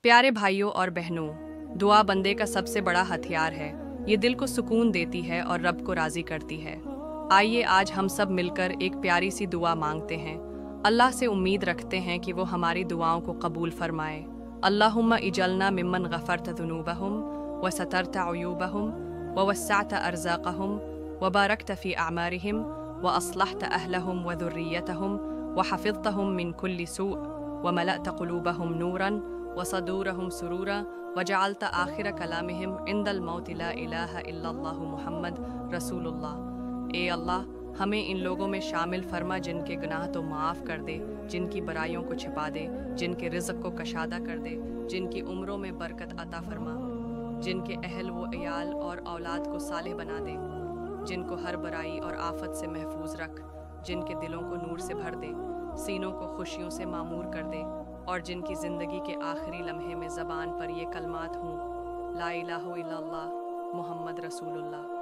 प्यारे भाइयों और बहनों, दुआ बंदे का सबसे बड़ा हथियार है। ये दिल को सुकून देती है और रब को राज़ी करती है। आइए आज हम सब मिलकर एक प्यारी सी दुआ मांगते हैं। अल्लाह से उम्मीद रखते हैं कि वो हमारी दुआओं को कबूल फरमाए। अल्लाहुम्मा इजलना मिम्मन गफ़रत ज़ुनूबहुम व सतरत अयूबहुम व वस्सअत अर्ज़ाक़हुम व बारकत फ़ी अअमारिहिम व अस्लहत अहलहुम व ज़ुर्रियतहुम व हफ़िज़तहुम मिन कुल्लि सूअ व मलअत क़ुलूबहुम नूरन वसदूरहुम सुरूरा वजअलत आखिर कलामिहिम इंदल मौत ला इलाहा इल्लल्लाहु मुहम्मद रसूलुल्लाह। ए अल्लाह, हमें इन लोगों में शामिल फरमा जिनके गुनाह तो माफ़ कर दे, जिनकी बुराइयों को छिपा दे, जिनके रिज़्क़ को कशादा कर दे, जिनकी उम्रों में बरकत अता फरमा, जिनके अहल व इयाल और औलाद को सालेह बना दे, जिनको हर बुराई और आफत से महफूज रख, जिनके दिलों को नूर से भर दे, सीनों को खुशियों से मामूर कर दे, और जिनकी ज़िंदगी के आखिरी लम्हे में ज़बान पर ये कलमात हों, ला इलाहा इल्लल्लाह मुहम्मद रसूलुल्लाह।